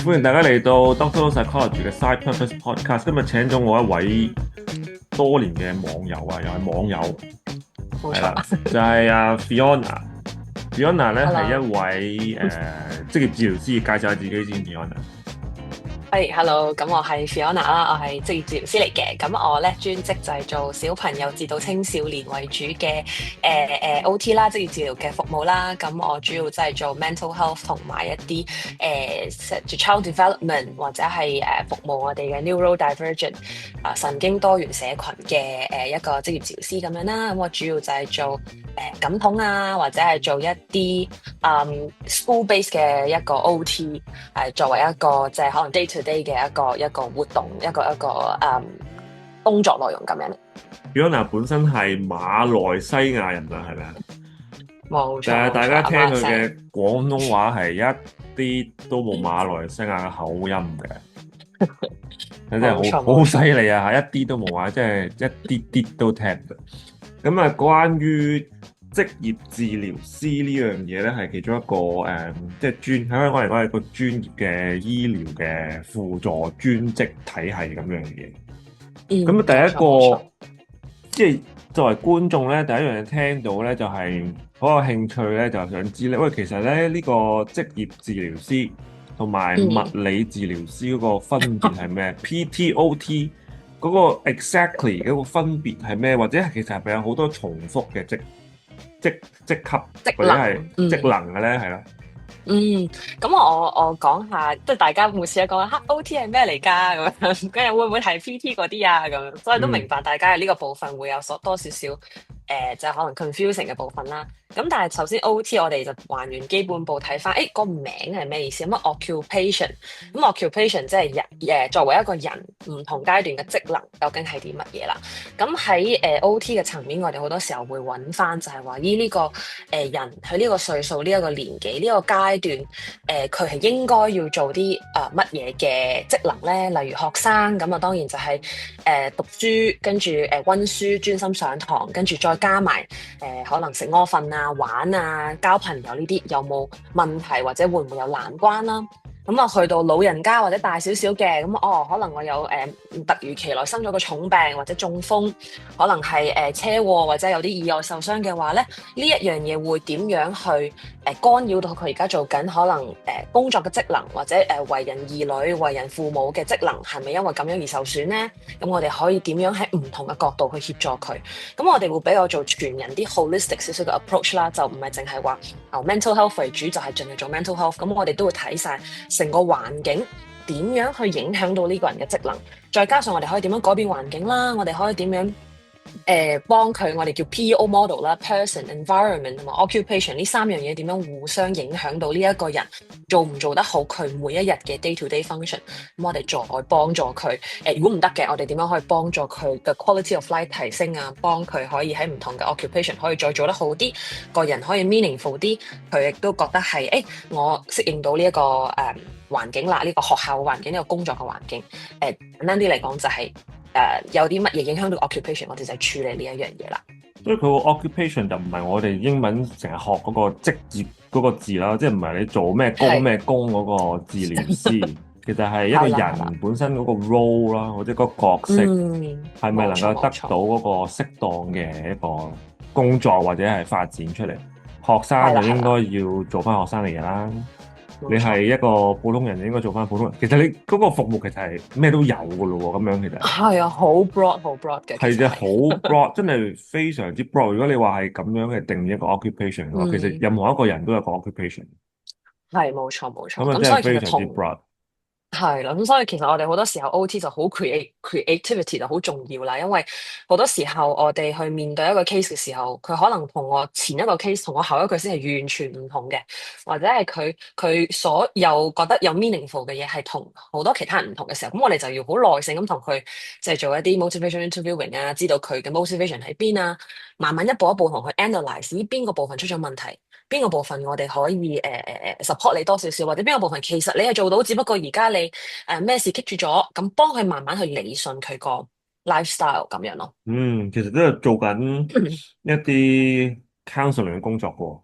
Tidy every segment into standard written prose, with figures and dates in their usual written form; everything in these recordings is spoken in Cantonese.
歡迎大家嚟到 Doctor Psychology 嘅 Side Purpose Podcast。今日請咗我一位多年嘅網友啊，又係網友，冇錯。係啦，就係Fiona。Fiona 咧係一 Hello，位職業治療師，介紹下自己先，Fiona。Hello，咁我係 Fiona 啦，我係職業治療師嚟嘅。咁我咧專職就係做小朋友至到青少年為主嘅OT 啦，職業治療嘅服務啦。咁我主要就係做 mental health 同埋一啲child development 或者係服務我哋嘅 neurodivergent 神經多元社群嘅一個職業治療師咁樣啦。咁我主要就係做感統啊，或者係做一啲school base 嘅一個 OT，作為一個即係可能 day to day 嘅一個活動，一個工作內容咁樣。Fiona 本身係馬來西亞人啊，係咪啊？冇錯冇錯，但係大家聽佢啱啱嘅廣東話係一啲都冇馬來西亞嘅口音嘅。真係冇錯好冇錯。犀利啊！一啲都冇話，即係一啲啲都聽唔到。咁啊，關於職業治療師呢樣嘢咧，係其中一個即係喺香港嚟講係個專業嘅醫療嘅輔助專職體系咁樣嘢。咁啊，嗯，第冇一個錯冇錯。即係作為觀眾咧，第一樣嘢聽到咧就係好有興趣咧，就想知咧，喂，其實咧呢個職業治療師同埋物嗯，理治療師嗰個分別係咩？PT、OT 嗰個 exactly 嗰個分別係咩？或者係其實係咪有好多重複嘅職級或者係職能。職能嘅咧？係啦。嗯，咁我講下，即係大家每次一講黑 OT 係咩嚟㗎咁樣，跟住會唔會係 PT 嗰啲啊咁樣，所以都明嗯。白大家喺呢個部分會有多少少就係可能 confusing 嘅部分啦。咁但係首先 OT 我哋就還原基本步睇翻，誒個名係咩意思？咁 occupation，咁 occupation 即係人作為一個人唔同階段嘅職能究竟係啲乜嘢啦？咁喺OT 嘅層面，我哋好多時候會揾翻就係話，呢個人喺呢個歲數、呢一個年紀、呢個階段，佢係應該要做啲乜嘢嘅職能咧？例如學生咁啊，當然就係讀書，跟住温書、專心上堂，跟住再加埋可能食屙瞓啊、玩啊、交朋友呢啲，有冇問題或者會唔會有難關啦？咁啊，去到老人家或者大少少嘅，咁可能我有突如其來生咗個重病或者中風，可能係車禍或者有啲意外受傷嘅話咧，呢一樣嘢會點樣去干擾到佢而家做緊可能工作嘅職能，或者為人兒女、為人父母嘅職能，係咪因為咁樣而受損咧？咁我哋可以點樣喺唔同嘅角度去協助佢？咁我哋會比較做全人啲 holistic 少少嘅 approach 啦，就唔係淨係話mental health 為主，就係淨係做 mental health。咁我哋都會睇晒成個環境點樣去影響到呢個人嘅職能，再加上我哋可以點樣改變環境啦，我哋可以點樣幫佢，我哋叫 PEO model 啦，person、environment 同埋 occupation 呢三樣嘢點樣互相影響到呢一個人做唔做得好佢每一日嘅 day to day function。咁我哋再幫助佢。如果唔得嘅，我哋點樣可以幫助佢嘅 quality of life 提升啊？幫佢可以喺唔同嘅 occupation 可以再做得好啲，個人可以 meaningful 啲，佢亦都覺得係我適應到呢一個環境啦，呢個學校嘅環境，呢個工作嘅環境。簡單啲嚟講就係有啲乜嘢影響到 occupation，我哋就係處理呢一樣嘢啦。所以佢個 occupation 就唔係我哋英文成日學嗰個職業嗰個字啦，即係唔係你做咩工係咩工嗰個治療師，其實係一個係啦係啦。人本身嗰個 role 啦，或者嗰個角色嗯，係咪能冇錯夠得冇錯。到嗰個適當嘅一個工作或者係發展出嚟。學生就應該係啦係啦，要做翻學生嚟嘅啦。你冇錯。係一個普通人，就應該做翻普通人。其實你嗰個服務其實係咩都有噶咯喎，咁樣其實。係啊，好 broad 好 broad 嘅，其實係嘅，好 係。broad，真係非常之 broad。如果你話係咁樣嘅定義一個 occupation 嘅話，其實嗯，任何一個人都有個 occupation，係冇錯冇錯。咁啊真咁所以其係非常之 實同 broad。係啦，咁所以其實我哋好多時候 OT 就好 creativity 就好重要啦，因為好多時候我哋去面對一個 case 嘅時候，佢可能同我前一個 case 同我後一個 case 係完全唔同嘅，或者係佢所有覺得有 meaningful 嘅嘢係同好多其他人唔同嘅時候，咁我哋就要好耐性咁同佢即係做一啲 motivation interviewing 啊，知道佢嘅 motivation 喺邊啊，慢慢一步一步同佢 analyse 邊個部分出咗問題。邊個部分我哋可以support 你多少少，或者邊個部分其實你係做到，只不過而家你咩事棘住咗，咁幫佢慢慢去理順佢個 lifestyle 咁樣咯。嗯，其實都係做緊一啲 counseling 嘅工作嘅喎。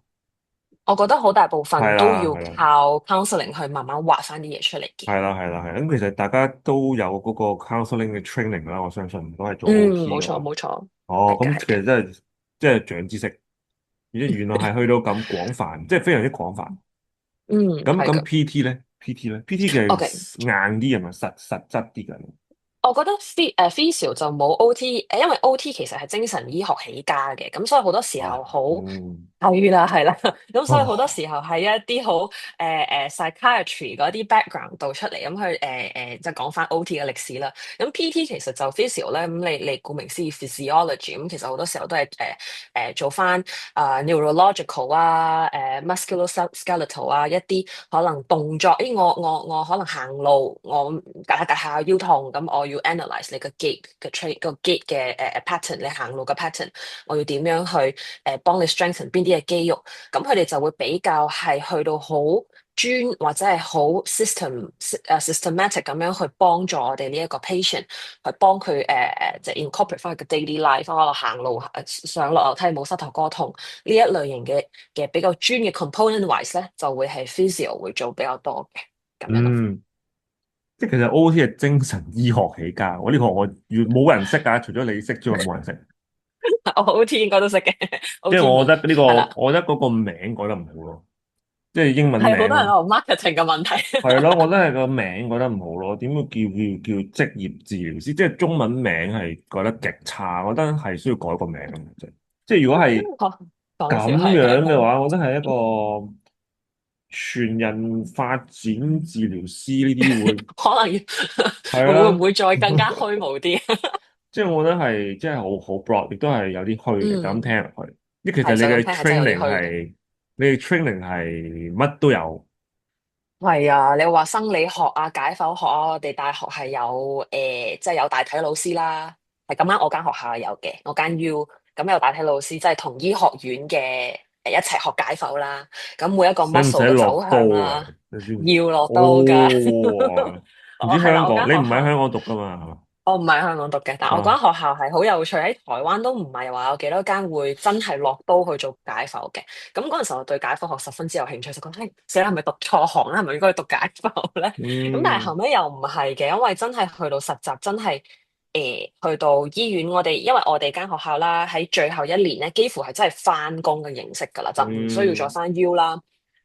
我覺得好大部分係都要啦係啦靠 counseling 去慢慢畫翻啲嘢出嚟嘅。係啦係啦係啦。咁其實大家都有嗰個 counseling 嘅 training 啦，我相信如果係做 嗯，OT 冇嘅話。錯冇錯，哦，係嘅係嘅。咁其實真係長知識，而且原來係去到咁廣泛，即係非常之廣泛。嗯，咁咁 係嘅。PT 咧，PT 咧，PT 嘅 OK。硬啲係咪實質啲㗎？我覺得 physio 就冇 OT，因為 OT 其實係精神醫學起家嘅，咁所以好多時候哇，好嗯，係啦係啦，咁所以好多哦，時候喺一啲好psychiatry 嗰啲 background 度出嚟，咁去即係講翻 OT 嘅歷史啦。咁 PT 其實就 physio 咧，咁你顧名思義 physiology，咁其實好多時候都係做翻neurological 啊，musculoskeletal 啊，一啲可能動作，我可能行路，我趌下腰痛，咁我要 analyze 你個 gait 嘅 train 個 gait 嘅pattern，你行路嘅 pattern，我要點樣去幫你 strengthen 邊啲嘅肌肉，咁佢哋就會比較係去到好專或者係好 systematic 咁樣去幫助我哋呢一個 patient，去幫佢即係 incorporate 翻佢嘅 daily life，可能行路上落樓梯冇膝頭哥痛呢一類型嘅比較專嘅 component wise 咧，就會係 physio 會做比較多嘅咁樣咯。嗯，即係其實 OT 係精神醫學起家，我呢個我完冇人識啊，除咗你識之外冇人識。我 OT 應該都識嘅因為，OT 面我覺得呢個，係啦，我覺得嗰個名改得唔好咯，即係英文係好多人名。話 marketing 嘅問題。係咯，我覺得係個名改得唔好咯。點會叫職業治療師？即係中文名係改得極差，我覺得係需要改個名嘅啫。即係如果係講笑咁係係係，樣嘅話，我覺得係一個全人發展治療師呢啲會可能要會唔係啦。會再更加虛無啲？即係我覺得係即係好 broad，亦都係有啲虛嘅，就咁嗯，聽落去。即其實係就咁你嘅 聽係真係有啲 training 虛嘅。係你嘅 training 係乜都有。係啊，你話生理學啊、解剖學啊，我哋大學係有即係有大體老師啦，係咁啱我間學校係有嘅，我間 U 咁有大體老師，即係同醫學院嘅一齊學解剖啦。咁每一個 使唔 muscle 使落嘅走刀向啊，啊？你知唔知？要落刀噶。哦，唔知係啦，我香港，你唔喺間學校。香港讀噶嘛？係嘛？我唔係香港讀嘅，但我嗰間啊，學校係好有趣，喺台灣都唔係話有幾多間會真係落刀去做解剖嘅。咁嗰陣時我對解剖學十分之有興趣，就覺得，嘿，死啦，係咪讀錯行啦？係咪應該去讀解剖咧？咁但係後嗯尾又唔係嘅，因為真係去到實習，真係去到醫院，因為我哋間學校啦，喺最後一年咧，幾乎係真係翻工嘅形式㗎啦，就唔需要再嗯翻 U 啦。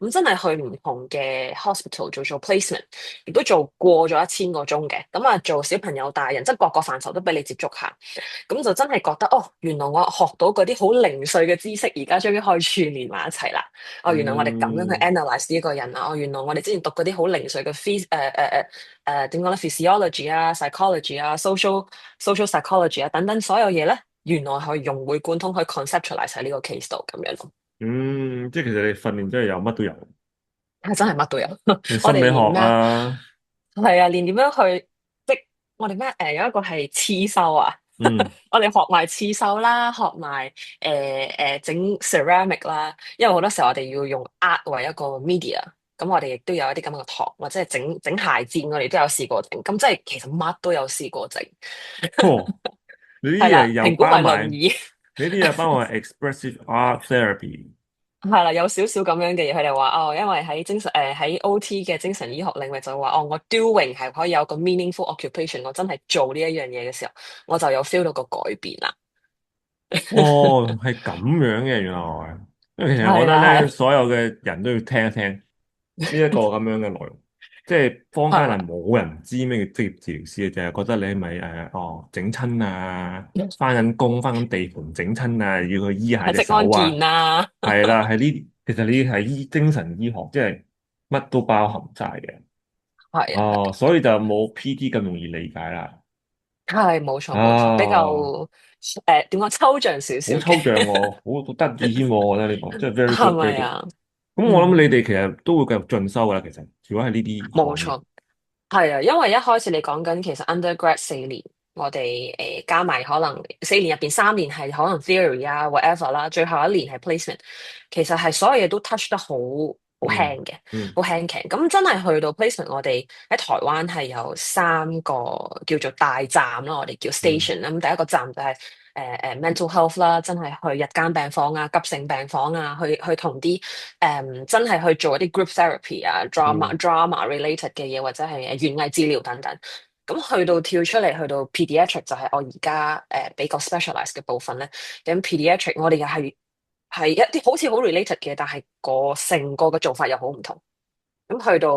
咁真係去唔同嘅 hospital 做 placement，亦都做過咗1000個鐘嘅。咁啊，做小朋友、大人，即係各個範疇都俾你接觸下。咁就真係覺得，哦，原來我學到嗰啲好零碎嘅知識，而家終於可以串聯埋一齊啦。哦，原來我哋咁樣去 嗯 analyze 呢個人啊。哦，原來我哋之前讀嗰啲好零碎嘅 點講咧 physiology 啊、psychology 啊、social psychology 啊等等所有嘢咧，原來可以融會貫通，去 conceptualize 喺呢個 case 度咁樣咯。嗯，即係其實你訓練真係有乜都有，係真係乜都有。你我心理學哋連咩啊？啊，係啊，連點樣去即我哋咩有一個係刺繡啊，嗯我哋學埋刺繡啦，學埋整 ceramic 啦，因為好多時候我哋要用 art 為一個 media，咁我哋亦都有一啲咁嘅堂，或者係整鞋墊，我哋都有試過整，咁即係其實乜都有試過整，哦，你啲係啦，嘢又評估埋包埋，論議。你啲嘢包埋 expressive art therapy。係啦，有少少咁樣嘅嘢，佢哋話哦，因為喺 OT 嘅精神醫學領域就話哦，我 doing 係可以有個 meaningful occupation，我真係做呢一樣嘢嘅時候，我就有 feel 到個改變啦。哦，係咁樣嘅原來，因為其實我係啦，覺得咧，係所有嘅人都要聽一聽呢一個咁樣嘅內容，即係坊間係係冇人知咩叫職業治療師嘅，就係覺得你係咪整親啊，翻緊工翻緊地盤整親啊，要去醫下隻係職安手啊，健啊，係啦，係呢啲，其實你係精神醫學，即係乜都包含晒嘅。係啊，哦，所以就冇 PT 咁容易理解啦。係冇錯冇錯，比較啊，點講抽象少少好嘅，抽象喎，好得意添喎，我覺得呢個真係 very 係 good，very 咪 good。啊？咁我諗你嗯，哋其實都會繼續進修噶啦，其實如果係呢啲行業。冇錯。係啊，因為一開始你講緊其實 undergrad 4年，我哋加埋可能4年入邊3年係可能 theory 啊 whatever 啦，最後一年係 placement，其實係所有嘢都 touch 得好嗯輕嘅，嗯好輕嘅。咁真係去到 placement，我哋喺台灣係有3個叫做大站啦，我哋叫 嗯 station 啦。咁第一個站就係 mental health 啦，真係去日間病房啊、急性病房啊，去同啲真係去做一啲 group therapy 啊、嗯 drama related 嘅嘢，或者係園藝治療等等。咁去到跳出嚟，去到 pediatric 就係我而家比較 specialize 嘅部分咧。咁 pediatric 我哋又係一啲好似好 related 嘅，但係個成個嘅做法又好唔同。咁去到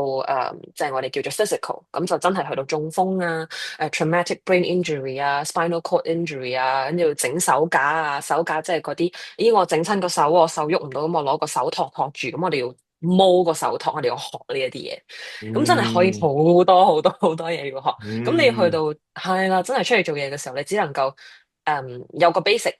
就係我哋叫做 physical，咁就真係去到中風啊、traumatic brain injury 啊、spinal cord injury 啊，跟住要整手架啊，手架即係嗰啲，咦我整親個手，我手喐唔到，咁我攞個手托托住，咁我哋要摸個手托，我哋要學呢一啲嘢，咁真係可以嗯好多好多好多嘢要學。咁你去嗯到係啦，真係出嚟做嘢嘅時候，你只能夠有個 basic。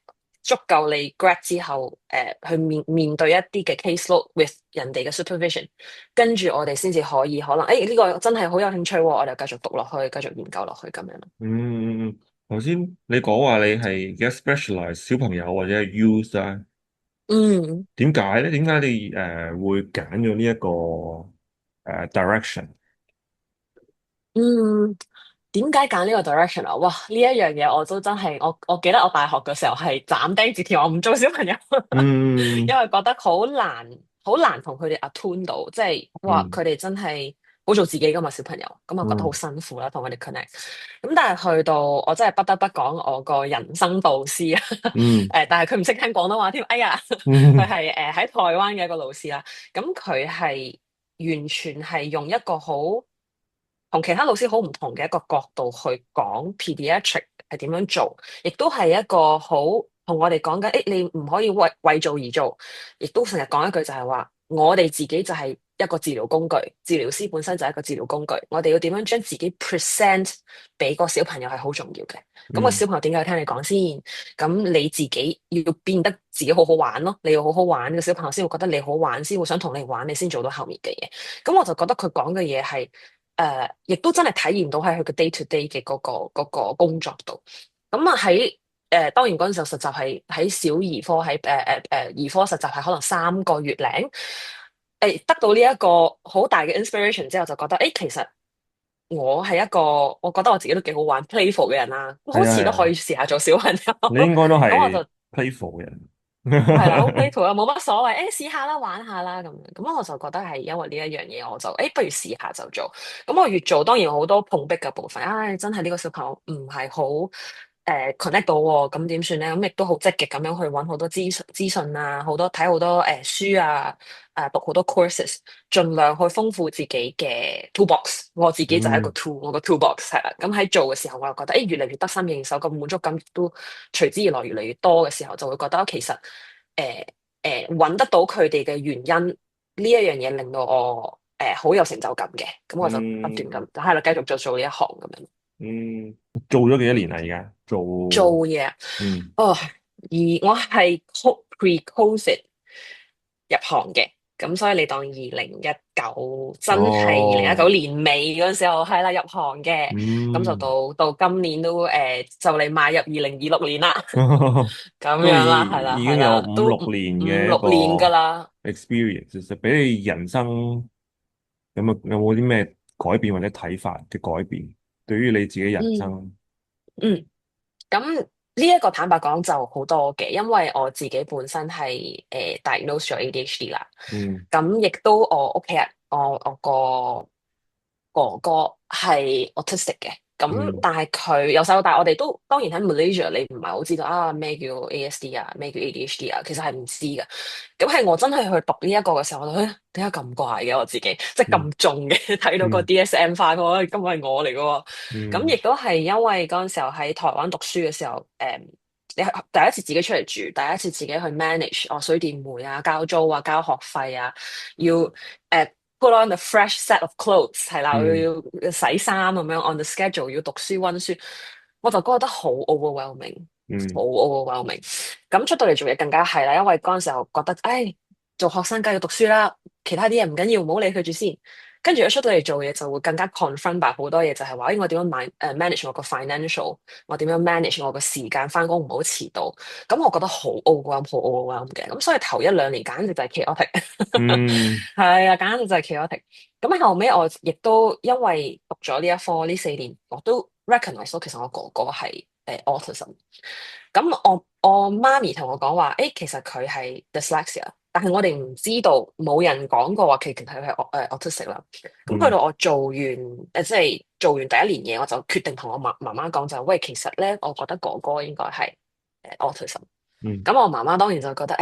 足夠你 grad 之後，去面對一啲嘅 case load with 人哋嘅 supervision，跟住我哋先至可以可能，誒呢個真係好有興趣喎，我哋繼續讀落去，繼續研究落去咁樣咯。嗯，頭先你講話你係而家 specialize 小朋友或者係 youth 啊，嗯點解咧？點解你會揀咗呢一個direction？嗯，點解揀呢個 direction 啊？哇，呢一樣嘢我都真係，我記得我大學嘅時候係斬釘截鐵，我唔做小朋友，因嗯為覺得好難，好難同佢哋 attune 到，即係哇，嗯佢哋真係好做自己噶嘛，小朋友，咁我覺得好嗯辛苦啦，同佢哋 connect。咁但係去到我真係不得不講我個人生導師啊，嗯但係佢唔識聽廣東話添，哎呀，佢嗯係喺台灣嘅一個老師啦，咁佢係完全係用一個好同其他老師好唔同嘅一個角度去講 pediatric 係點樣做，亦都係一個好同我哋講緊，誒你唔可以為做而做，亦都成日講一句就係話，我哋自己就係一個治療工具，治療師本身就係一個治療工具，我哋要點樣將自己 present 俾個小朋友係好重要嘅。咁個嗯小朋友點解要聽你講先？咁你自己要變得自己好好玩咯，你要好好玩，個小朋友先會覺得你好玩，先會想同你玩，你先做到後面嘅嘢。咁我就覺得佢講嘅嘢係。亦都真係體驗到喺佢嘅 day to day 嘅嗰個工作度。咁啊喺當然嗰陣時候實習係喺小兒科，喺兒科實習係可能3個月零。得到呢一個好大嘅 inspiration 之後，就覺得其實我係一個我覺得我自己都幾好玩 playful 嘅人啦，好係啊係啊，似都可以試下做小朋友。你應該都咁我係 就 playful 嘅人。係啦，好 playful 啊，冇乜所謂，試下啦，玩下啦咁樣。咁我就覺得係因為呢一樣嘢，我就不如試下就做。咁我越做，當然好多碰壁嘅部分。唉，真係呢個小朋友唔係好connect 到喎，咁點算咧？咁亦都好積極咁樣去揾好多資訊啊，好多睇好多書啊，讀好多 courses，盡量去豐富自己嘅 toolbox。我自己就係一個 嗯 tool，我個 toolbox 係啦。咁喺做嘅時候，我又覺得越嚟越得心應手，個滿足感亦都隨之而來越嚟越多嘅時候，就會覺得其實揾得到佢哋嘅原因呢一樣嘢，令到我好有成就感嘅。咁我就不斷嗯咁係啦，繼續就做呢一行咁樣嗯，做咗幾多年啦？而家做做嘢。嗯哦，而我係 pre-COVID 入行嘅，咁所以你當2019真係2019哦年尾嗰陣時候係啦入行嘅，咁就嗯，到今年都就嚟邁入2026年啦，咁都樣啦，係啦已經有係啦，都五六年五嘅一六年噶個 啦。experience，其實俾你人生有冇啲咩改變或者睇法嘅改變？對於你自己人嗯生，嗯。咁呢一個坦白講就好多嘅，因為我自己本身係diagnose 咗 ADHD 啦，嗯咁亦都我屋企人，我個哥哥係 autistic 嘅，咁嗯但係佢由細到大，我哋都當然喺 Malaysia，你唔係好知道啊咩叫 ASD 啊，咩叫 ADHD 啊，其實係唔知㗎。咁係我真係去讀呢一個嘅時候，我覺得點解咁怪嘅我自己，即係咁嗯重嘅，睇到個 嗯 DSM 化嘅話，根本係我嚟嘅喎。咁亦嗯都係因為嗰陣時候喺台灣讀書嘅時候，你係第一次自己出嚟住，第一次自己去 manage 水電煤啊、交租啊、交學費啊，要put on the fresh set of clothes 係啦，嗯要洗衫咁樣 on the schedule，要讀書温書，我就覺得好 overwhelming，好 嗯 overwhelming。咁出到嚟做嘢更加係啦，因為嗰陣時候覺得，做學生梗係要讀書啦，其他啲嘢唔緊要，唔好理佢住先。跟住一出到嚟做嘢就會更加 confront by 好多嘢，就係話，我點樣manage 我個 financial，我點樣 manage 我個時間，翻工唔好遲到。咁我覺得好 overwhelm，好 overwhelm 嘅。咁所以頭1、2年簡直就係 chaotic，嗯係啊，簡直就係 chaotic。咁後尾我亦都因為讀咗呢一科呢4年，我都 recognize 到其實我哥哥係autism。咁我媽咪同我講話，其實佢係 dyslexia，但係我哋唔知道，冇人講過話其實佢係autistic 啦。咁去嗯到我做完即係做完第一年嘢，我就決定同我媽媽講就係喂，其實咧，我覺得哥哥應該係autism。嗯咁我媽媽當然就覺得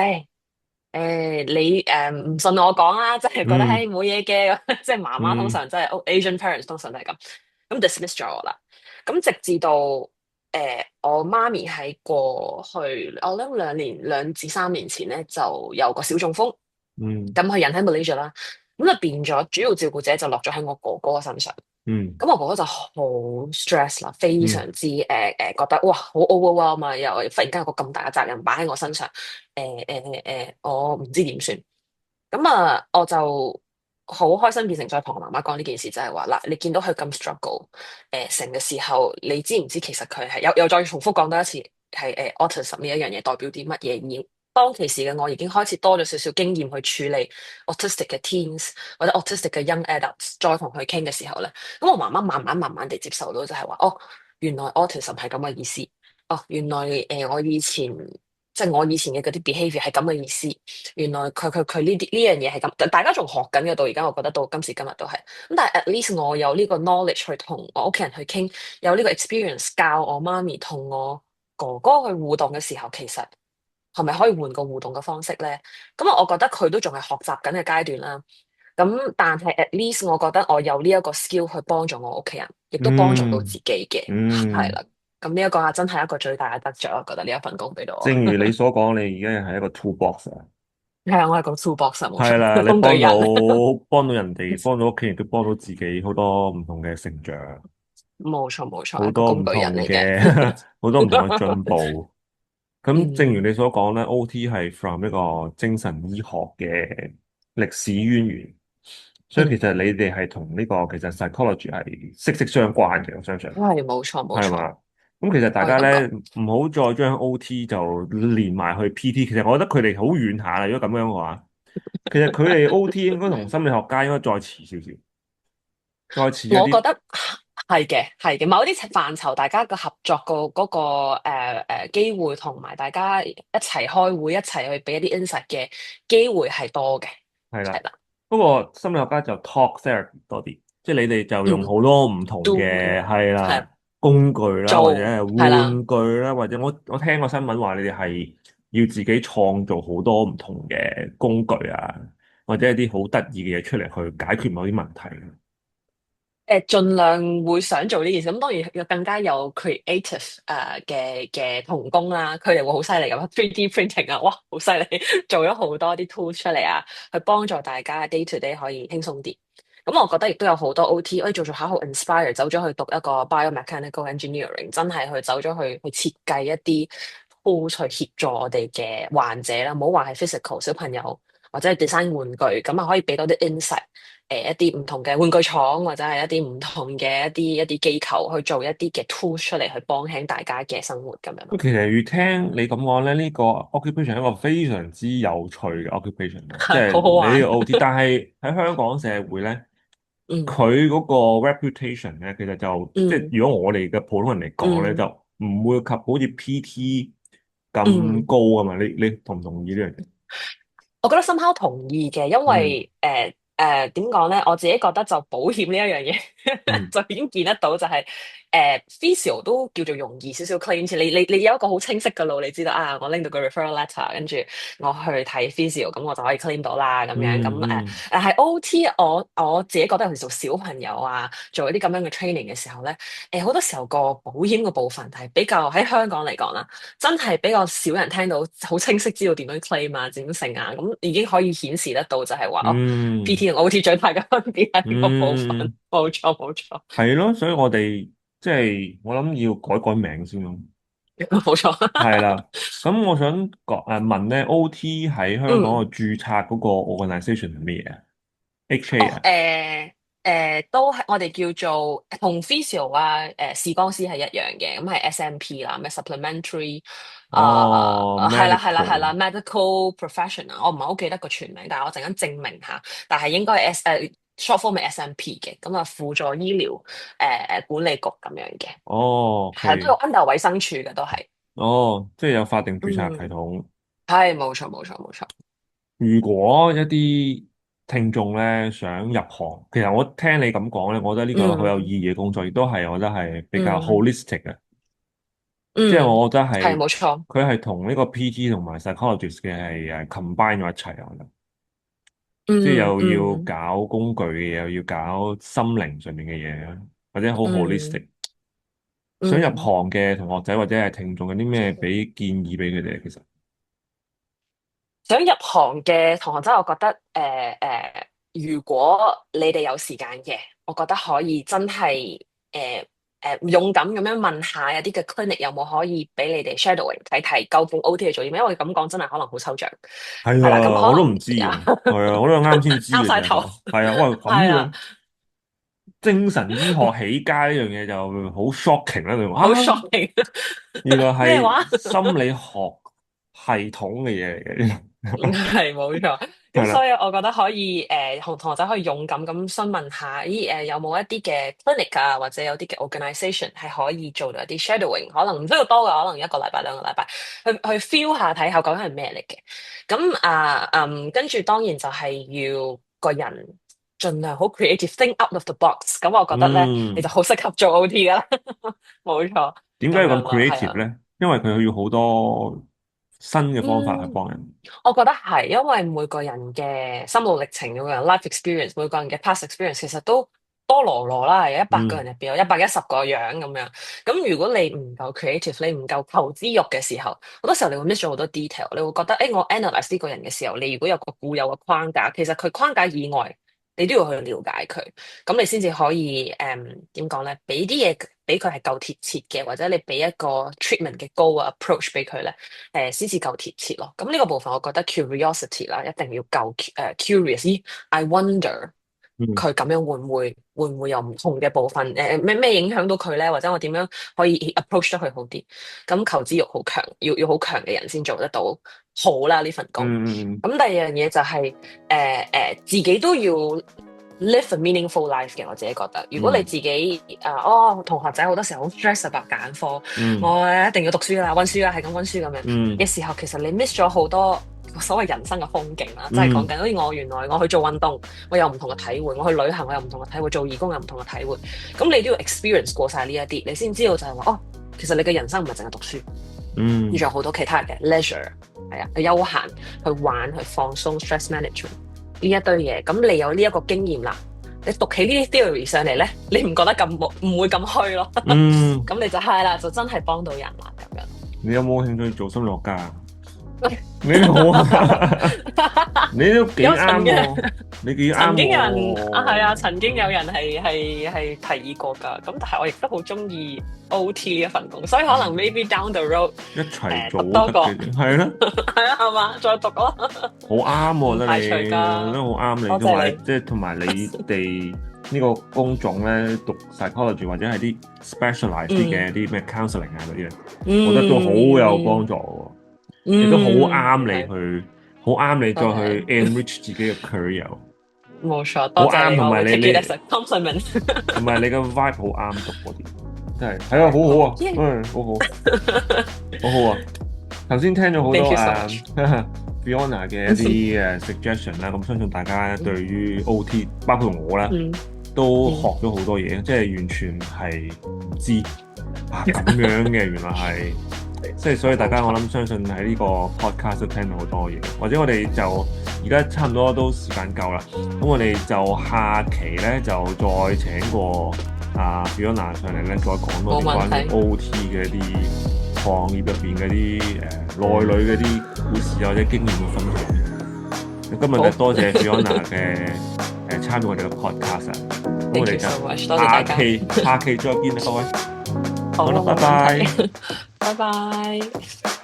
你唔信我講啦，即係覺得嗯冇嘢嘅，即係媽媽通嗯常即係Asian parents 通常都係咁 dismiss 咗我啦。咁直至到我媽咪喺過去我諗2至3年前咧就有個小中風，嗯咁佢人喺 Malaysia 啦，咁就變咗主要照顧者就落咗喺我哥哥身上。嗯咁我哥哥就好 stress 啦，非常嗯之覺得哇好 overwhelm 啊，又忽然間有個咁大嘅責任擺喺我身上，我唔知點算。咁啊，我就好開心變成再同我媽媽講呢件事，就係話嗱，你見到佢咁 struggle，成嘅時候，你知唔知其實佢係又再重複講多一次，係autism 呢一樣嘢代表啲乜嘢？而當其時嘅我已經開始多咗少少經驗去處理 autistic 嘅 teens 或者 autistic 嘅 young adults，再同佢傾嘅時候咧，咁我媽媽慢慢地接受到就係話，哦，原來 autism 係咁嘅意思，哦，原來我以前即係我以前嘅嗰啲 behavior 係咁嘅意思。原來佢呢樣嘢係咁，大家仲學緊嘅到而家，我覺得到今時今日都係。咁但係 at least 我有呢個 knowledge 去同我屋企人去傾，有呢個 experience 教我媽咪同我哥哥去互動嘅時候，其實係咪可以換個互動嘅方式咧？咁我覺得佢都仲係學習緊嘅階段啦。咁但係 at least 我覺得我有呢一個 skill 去幫助我屋企人，亦都幫助到自嗯己嘅，係嗯，啦。咁呢一個真係一個最大嘅得着，我覺得呢一份工俾到我。正如你所講，你而家係一個 toolbox 啊，係啊，我係個 toolbox 啊冇錯，係啦，你幫到工具人。幫到人哋，幫到屋企人，都幫到自己好多唔同嘅成長，冇錯冇錯，好係個工多唔同具人嚟嘅。嘅好多唔同嘅進步。咁正如嗯你所講咧，OT 係 from 一個精神醫學嘅歷史淵源，所以其嗯，實你哋係同呢個其實 psychology 係息息相關嘅，我相信係冇錯冇錯，係嘛？咁其實大家咧可以咁講。唔好再將 OT 就連埋去 PT，其實我覺得佢哋好遠下啦。如果咁樣嘅話，其實佢哋 OT 應該同心理學家應該再遲少少，再遲一啲。我覺得係嘅係嘅，某啲範疇大家嘅合作個機會，同埋大家一齊開會一齊去俾一啲 insight 嘅機會係多嘅，係啦。係啦。不過心理學家就 talk therapy 多啲，即係你哋就用嗯好多唔同，do 嘅係啦係工具啦，或者做係係啦。玩具啦，或者我聽過新聞話你哋係要自己創造好多唔同嘅工具啊，或者一啲好得意嘅嘢出嚟去解決某啲問題。盡量會想做呢件事，咁當然有更加有 creative 嘅童工啦，佢哋會好犀利咁，3D printing 啊，哇，好犀利，做咗好多啲 tools 出嚟啊，去幫助大家 day to day 可以輕鬆啲。咁我覺得亦都有好多 OT，做下好 inspire，走咗去讀一個 biomechanical engineering，真係去走咗去設計一啲 tools 去協助我哋嘅患者啦，唔好話係 physical 小朋友或者係 design 玩具，咁啊可以俾多啲 insight。一啲唔同嘅玩具廠或者係一啲唔同嘅一啲機構去做一啲嘅 tools 出嚟，去幫輕大家嘅生活咁樣咯。咁其實越聽你咁講咧，呢個 occupation 係一個非常之有趣嘅 occupation 啦，即係係好好玩。你呢個 OT，但係喺香港社會咧。嗯佢嗰個 reputation 咧，其實就即係嗯如果我哋嘅普通人嚟講咧，嗯就唔會及好似 PT 咁嗯，高啊嘛。你同唔同意呢樣嘢？我覺得深刻同意嘅，因嗯為點講咧，我自己覺得就保險呢一樣嘢嗯就已經見得到，就係physio 都叫做容易少少 claim 先。你有一個好清晰嘅路，你知道啊，我拎到個 referral letter，跟住我去睇 physio，咁我就可以 claim 到啦咁樣。咁係 OT，我自己覺得尤其做小朋友啊，做一啲咁樣嘅 training 嘅時候咧，好多時候個保險嘅部分係比較喺香港嚟講啦，真係比較少人聽到好清晰知道點樣 claim 啊，點成啊，咁已經可以顯示得到就係話哦。嗯 PT 同 OT 最大嘅分別係呢個部分，嗯，冇錯冇錯係咯，所以我哋即係我諗要改改名先咯。冇錯。係啦，咁我想問咧，OT 喺香港嗯，嘅註冊嗰個 organisation 係咩嘢啊？HA 哦啊？都係我哋叫做同 physio 啊視光師係一樣嘅，咁係 SMP 啦，咩 supplementary 哦係啦係啦係啦，medical。medical professional，我唔係好記得個全名，但係我陣間證明下，但係應該係 short form 係 SMP 嘅，咁啊輔助醫療管理局咁樣嘅，哦係都有 ，OK。under 衛生署嘅都係。哦，即係有法定註冊系嗯，統。係冇錯冇錯冇錯。如果一啲聽眾咧想入行，其實我聽你咁講咧，我覺得呢個好有嗯意義嘅工作，亦都係我覺得係比較 嗯 holistic 嘅，即係嗯，我覺得係係冇錯。佢係同呢個 PT 同埋 psychologist 嘅係combine 咗一齊，我覺得，即係嗯又要嗯搞工具嘅嘢，又要搞心靈上面嘅嘢，或者好 嗯 holistic。想入嗯。行嘅同學仔或者係聽眾有啲咩俾建議俾佢哋？其實想入行嘅同學仔，我覺得如果你哋有時間嘅，我覺得可以真係勇敢咁樣問下有啲嘅 clinic 有冇可以俾你哋 shadowing 睇睇究竟 OT 係做啲咩，因為咁講真係可能好抽象。係啦，咁係啊，我都可能唔知啊，係啊，我都係啱先知嘅啫，啱晒頭。係啊，喂咁係啊，樣。精神醫學起家呢樣嘢就好 shocking 啦！佢話好 啊，shocking。原來係咩話？心理學系統嘅嘢嚟嘅，係冇錯，咁係啦，所以我覺得可以同學仔可以勇敢咁詢問下，咦有冇一啲嘅 clinic 啊，或者有啲嘅 organisation 係可以做到一啲 shadowing，可能唔需要多嘅，可能一個禮拜兩個禮拜，去 feel 下睇下究竟係咩嚟嘅。咁跟住當然就係要個人盡量好 creative，think out of the box。咁我覺得咧，你嗯，就好適合做 OT 噶啦，冇錯，點解要咁 咁樣咯，係 creative 啊。咧？因為佢要好多新嘅方法去嗯。幫人。我覺得係，因為每個人嘅心路歷程，每個人 life experience，每個人嘅 past experience 其實都多羅羅啦，有100個人嗯入邊有110個樣咁樣。咁如果你唔夠 creative，你唔夠求知欲嘅時候，好多時候你會 miss 咗好多 detail。你會覺得，誒，我 analyse 呢個人嘅時候，你如果有個固有嘅框架，其實佢框架以外，你都要去了解佢，咁你先至可以點講咧？俾啲嘢俾佢係夠貼切嘅，或者你俾一個 treatment 嘅高嘅 approach 俾佢咧，先至夠貼切咯。咁呢個部分我覺得 curiosity 啦，一定要夠curious。咦，I wonder 嗯佢咁樣會唔會有唔同嘅部分？咩影響到佢咧？或者我點樣可以 approach 得佢好啲？咁求知欲好強，要好強嘅人先做得到好啦呢份工。嗯嗯咁第二樣嘢就係自己都要 live a meaningful life 嘅。我自己覺得，如果你嗯自己同學仔好多時候好 stress about 揀科，嗯我一定要讀書啦、温書啦，係咁温書咁樣嘅嗯時候，其實你 miss 咗好多所謂人生嘅風景啦。即係講嗯緊，好似我原來我去做運動，我有唔同嘅體會；我去旅行，我有唔同嘅體會；做義工有唔同嘅體會。咁你都要 experience 過晒呢一啲，你先知道就係話，其實你嘅人生唔係淨係讀書。嗯要仲有好多其他嘅 leisure，係啊，去休閒、去玩、去放鬆、stress management 呢一堆嘢。咁你有呢一個經驗啦，你讀起呢啲 theory 上嚟咧，你唔覺得咁唔會咁虛咯？嗯，咁你就係啦，就真係幫到人啦咁樣。你有冇興趣做心理學家？你都好啊，你都幾有啱喎，你幾啱曾經有人係啊，喎，曾經有人係提議過㗎。咁但係我亦都好中意 OT 呢一份工，所以可能 maybe down the road 一齊做讀多個都得嘅，係咯。係啊，係嘛，再讀咯。好啱喎，唔排除覺得你，㗎我覺得好啱你，多謝同埋你即係同埋你哋呢個工種咧，讀 psychology 或者係啲 specialize 啲嘅啲咩 counselling 啊嗰啲咧，我覺得都好有幫助喎，亦都好啱你去，好啱你再去 enrich 自己嘅 career，冇錯，好多謝你，啱，同我會埋 take 你 it as a compliment。同埋你嘅 vibe 好啱讀嗰啲，真係係啊，好好啊，嗯，好好，好好啊。頭先聽咗好 Thank 多 you so much。Fiona 嘅一啲suggestion 啦，咁相信大家對於 OT，包括我啦，嗯，都學咗好多嘢，即係完全係唔知啊咁樣嘅，原來係，即係所以大家我諗相信喺呢個 podcast 都聽到好多嘢，或者我哋就而家差唔多都時間夠啦，咁我哋就下期咧就再請個Fiona 上嚟咧，再講多啲關於 OT 嘅一啲行業入邊嘅啲內裏嘅啲故事或者經驗嘅分享。今日就多謝 Fiona 嘅參與我哋嘅 podcast 啊！咁我 Thank 哋 you 就 so much，多謝大家。下期再見啦，各位。好啦，拜拜。拜拜。